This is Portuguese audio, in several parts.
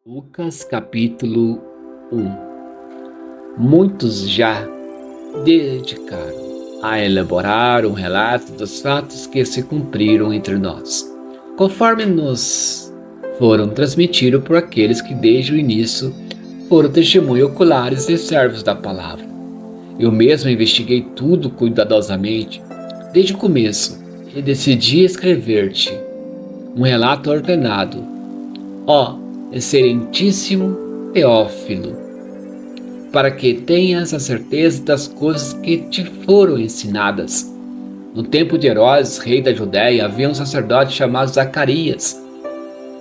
Lucas capítulo 1. Muitos já dedicaram a elaborar um relato dos fatos que se cumpriram entre nós, conforme nos foram transmitidos por aqueles que desde o início foram testemunhos oculares e servos da palavra. Eu mesmo investiguei tudo cuidadosamente, desde o começo, e decidi escrever-te um relato ordenado, ó excelentíssimo Teófilo, para que tenhas a certeza das coisas que te foram ensinadas. No tempo de Herodes, rei da Judéia, havia um sacerdote chamado Zacarias,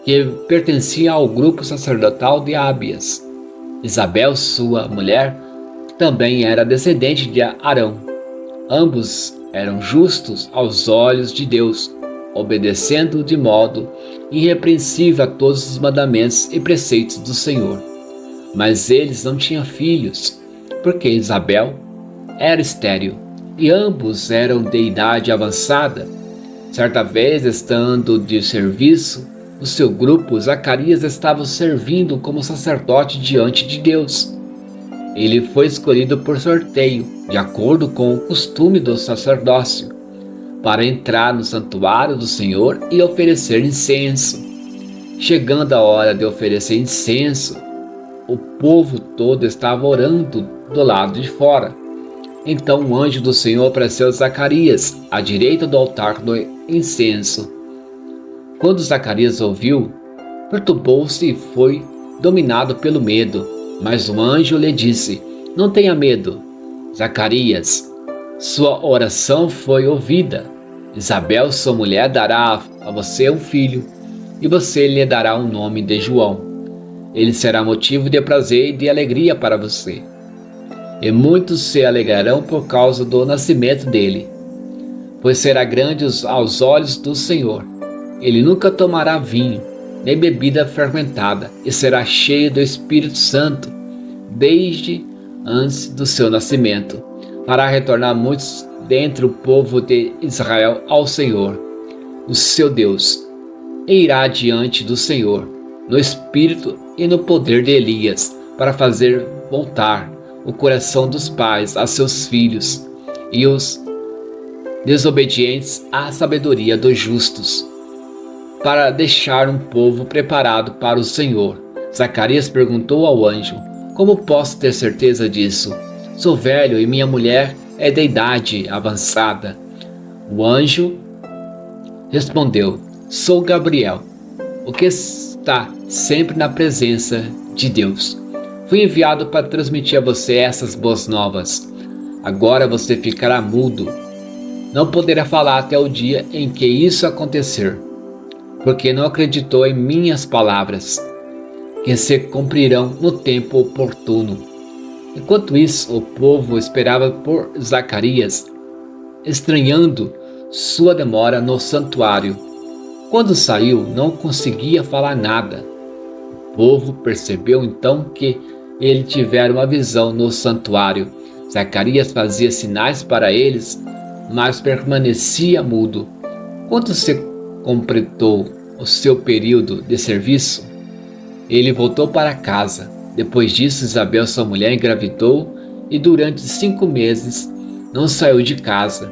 que pertencia ao grupo sacerdotal de Abias. Isabel, sua mulher, também era descendente de Arão. Ambos eram justos aos olhos de Deus, obedecendo de modo irrepreensível a todos os mandamentos e preceitos do Senhor. Mas eles não tinham filhos, porque Isabel era estéril, e ambos eram de idade avançada. Certa vez, estando de serviço, o seu grupo, Zacarias estava servindo como sacerdote diante de Deus. Ele foi escolhido por sorteio, de acordo com o costume do sacerdócio, para entrar no santuário do Senhor e oferecer incenso. Chegando a hora de oferecer incenso, o povo todo estava orando do lado de fora. Então o anjo do Senhor apareceu a Zacarias, à direita do altar do incenso. Quando Zacarias ouviu, perturbou-se e foi dominado pelo medo. Mas o anjo lhe disse: não tenha medo, Zacarias. Sua oração foi ouvida. Isabel, sua mulher, dará a você um filho, e você lhe dará o nome de João. Ele será motivo de prazer e de alegria para você. E muitos se alegrarão por causa do nascimento dele, pois será grande aos olhos do Senhor. Ele nunca tomará vinho, nem bebida fermentada, e será cheio do Espírito Santo, desde antes do seu nascimento, para retornar muitos dentre o povo de Israel ao Senhor, o seu Deus, e irá diante do Senhor, no espírito e no poder de Elias, para fazer voltar o coração dos pais a seus filhos, e os desobedientes à sabedoria dos justos, para deixar um povo preparado para o Senhor. Zacarias perguntou ao anjo: como posso ter certeza disso? Sou velho e minha mulher é de idade avançada. O anjo respondeu: sou Gabriel, o que está sempre na presença de Deus. Fui enviado para transmitir a você essas boas novas. Agora você ficará mudo. Não poderá falar até o dia em que isso acontecer, porque não acreditou em minhas palavras, que se cumprirão no tempo oportuno. Enquanto isso, o povo esperava por Zacarias, estranhando sua demora no santuário. Quando saiu, não conseguia falar nada. O povo percebeu então que ele tivera uma visão no santuário. Zacarias fazia sinais para eles, mas permanecia mudo. Quando se completou o seu período de serviço, ele voltou para casa. Depois disso, Isabel, sua mulher, engravidou e durante 5 meses não saiu de casa.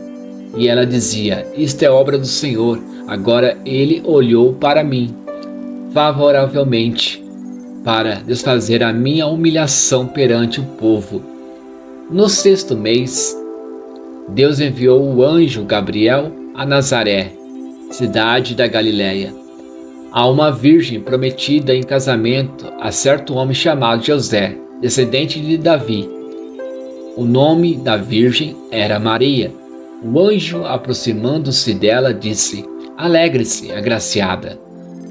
E ela dizia: isto é obra do Senhor. Agora ele olhou para mim favoravelmente, para desfazer a minha humilhação perante o povo. No 6º mês, Deus enviou o anjo Gabriel a Nazaré, cidade da Galiléia, a uma virgem prometida em casamento a certo homem chamado José, descendente de Davi. O nome da virgem era Maria. O anjo, aproximando-se dela, disse: alegre-se, agraciada,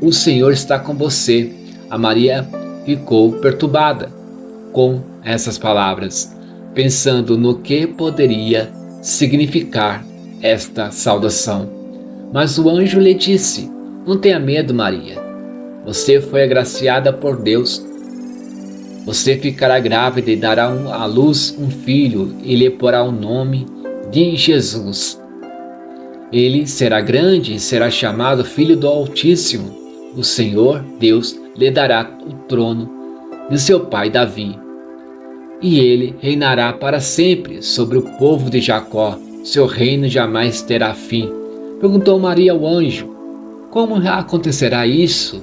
o Senhor está com você. A Maria ficou perturbada com essas palavras, pensando no que poderia significar esta saudação. Mas o anjo lhe disse: não tenha medo, Maria. Você foi agraciada por Deus. Você ficará grávida e dará à luz um filho e lhe porá o nome de Jesus. Ele será grande e será chamado Filho do Altíssimo. O Senhor Deus lhe dará o trono de seu pai Davi, e ele reinará para sempre sobre o povo de Jacó. Seu reino jamais terá fim. Perguntou Maria ao anjo: como acontecerá isso,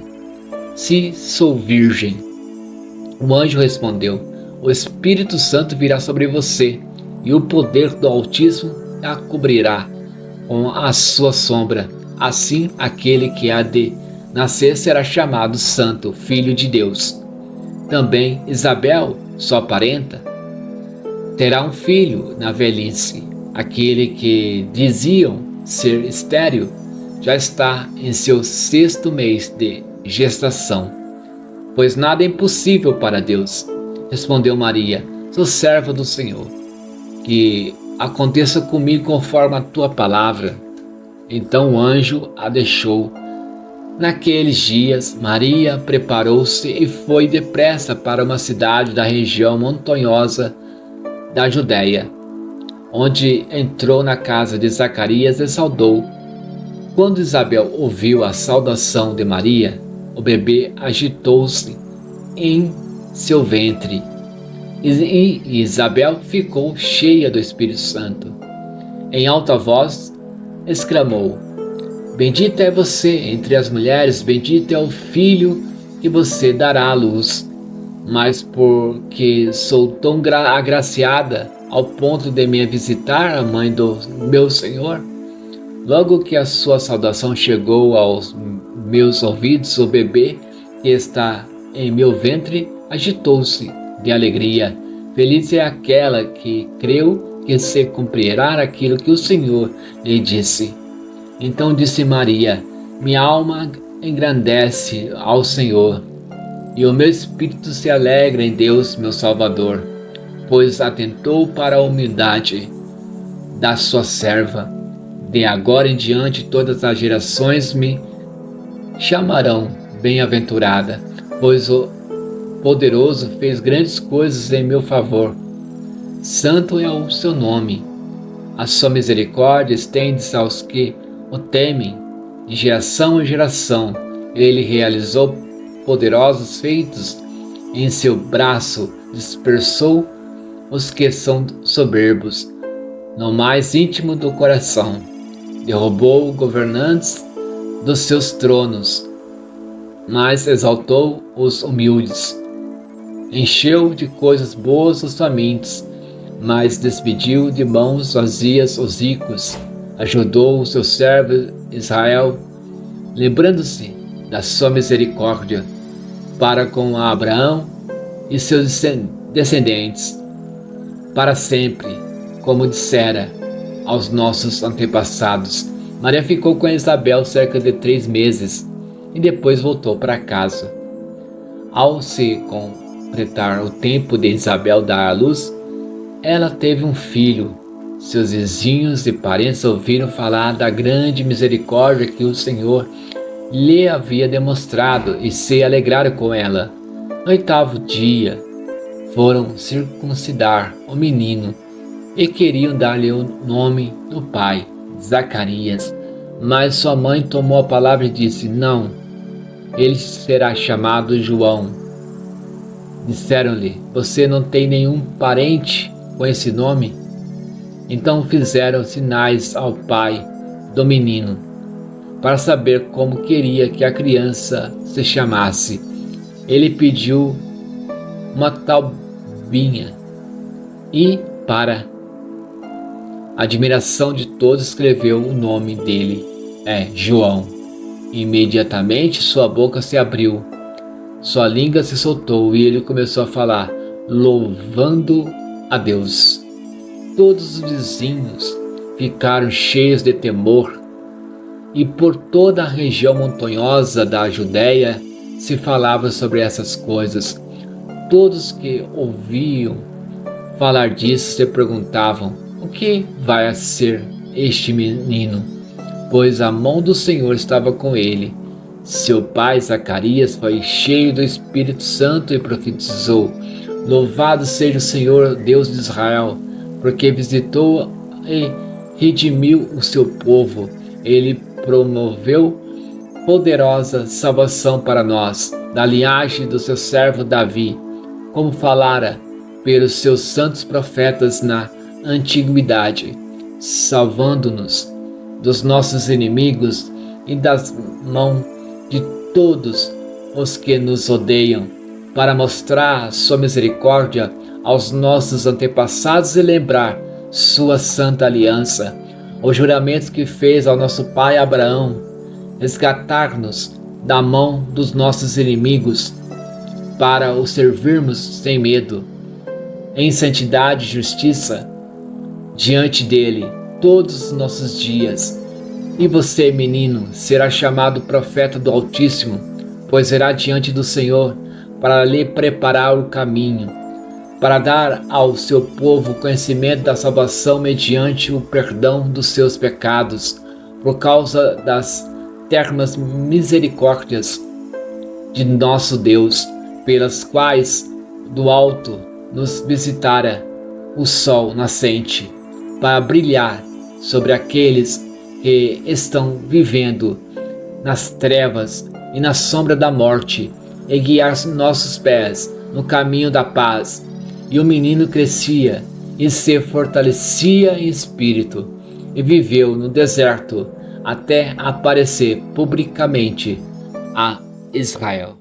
se sou virgem? O anjo respondeu: o Espírito Santo virá sobre você, e o poder do Altíssimo a cobrirá com a sua sombra. Assim, aquele que há de nascer será chamado Santo, Filho de Deus. Também Isabel, sua parenta, terá um filho na velhice. Aquele que diziam ser estéril já está em seu 6º mês de gestação, pois nada é impossível para Deus. Respondeu Maria: sou serva do Senhor, que aconteça comigo conforme a tua palavra. Então o anjo a deixou. Naqueles dias, Maria preparou-se e foi depressa para uma cidade da região montanhosa da Judéia, onde entrou na casa de Zacarias e saudou. Quando Isabel ouviu a saudação de Maria, o bebê agitou-se em seu ventre, e Isabel ficou cheia do Espírito Santo. Em alta voz exclamou: bendita é você entre as mulheres, bendito é o filho que você dará à luz. Mas porque sou tão agraciada ao ponto de me visitar a mãe do meu Senhor, logo que a sua saudação chegou aos meus ouvidos, o bebê que está em meu ventre agitou-se de alegria. Feliz é aquela que creu que se cumprirá aquilo que o Senhor lhe disse. Então disse Maria: minha alma engrandece ao Senhor, e o meu espírito se alegra em Deus, meu Salvador, pois atentou para a humildade da sua serva. De agora em diante todas as gerações me chamarão bem-aventurada, pois o Poderoso fez grandes coisas em meu favor. Santo é o seu nome. A sua misericórdia estende-se aos que o temem, de geração em geração. Ele realizou poderosos feitos. Em seu braço dispersou os que são soberbos no mais íntimo do coração. Derrubou governantes dos seus tronos, mas exaltou os humildes. Encheu de coisas boas os famintos, mas despediu de mãos vazias os ricos. Ajudou o seu servo Israel, lembrando-se da sua misericórdia para com Abraão e seus descendentes, para sempre, como dissera aos nossos antepassados. Maria ficou com Isabel cerca de 3 meses e depois voltou para casa. Ao se completar o tempo de Isabel dar à luz, ela teve um filho. Seus vizinhos e parentes ouviram falar da grande misericórdia que o Senhor lhe havia demonstrado e se alegraram com ela. No 8º dia, foram circuncidar o menino e queriam dar-lhe o nome do pai, Zacarias. Mas sua mãe tomou a palavra e disse: não, ele será chamado João. Disseram-lhe: você não tem nenhum parente com esse nome? Então fizeram sinais ao pai do menino, para saber como queria que a criança se chamasse. Ele pediu uma taubinha e, para admiração de todos, escreveu o nome dele: João. Imediatamente sua boca se abriu, sua língua se soltou e ele começou a falar, louvando a Deus. Todos os vizinhos ficaram cheios de temor, e por toda a região montanhosa da Judéia se falava sobre essas coisas. Todos que ouviam falar disso se perguntavam: o que vai a ser este menino? Pois a mão do Senhor estava com ele. Seu pai Zacarias foi cheio do Espírito Santo e profetizou: louvado seja o Senhor, Deus de Israel, porque visitou e redimiu o seu povo. Ele promoveu poderosa salvação para nós, da linhagem do seu servo Davi, como falara pelos seus santos profetas na antiguidade, salvando-nos dos nossos inimigos e das mãos de todos os que nos odeiam, para mostrar sua misericórdia aos nossos antepassados e lembrar sua santa aliança, o juramento que fez ao nosso pai Abraão, resgatar-nos da mão dos nossos inimigos, para o servirmos sem medo, em santidade e justiça, diante dele todos os nossos dias. E você, menino, será chamado profeta do Altíssimo, pois irá diante do Senhor para lhe preparar o caminho, para dar ao seu povo conhecimento da salvação mediante o perdão dos seus pecados, por causa das ternas misericórdias de nosso Deus, pelas quais do alto nos visitara o sol nascente, para brilhar sobre aqueles que estão vivendo nas trevas e na sombra da morte, e guiar nossos pés no caminho da paz. E o menino crescia e se fortalecia em espírito, e viveu no deserto até aparecer publicamente a Israel.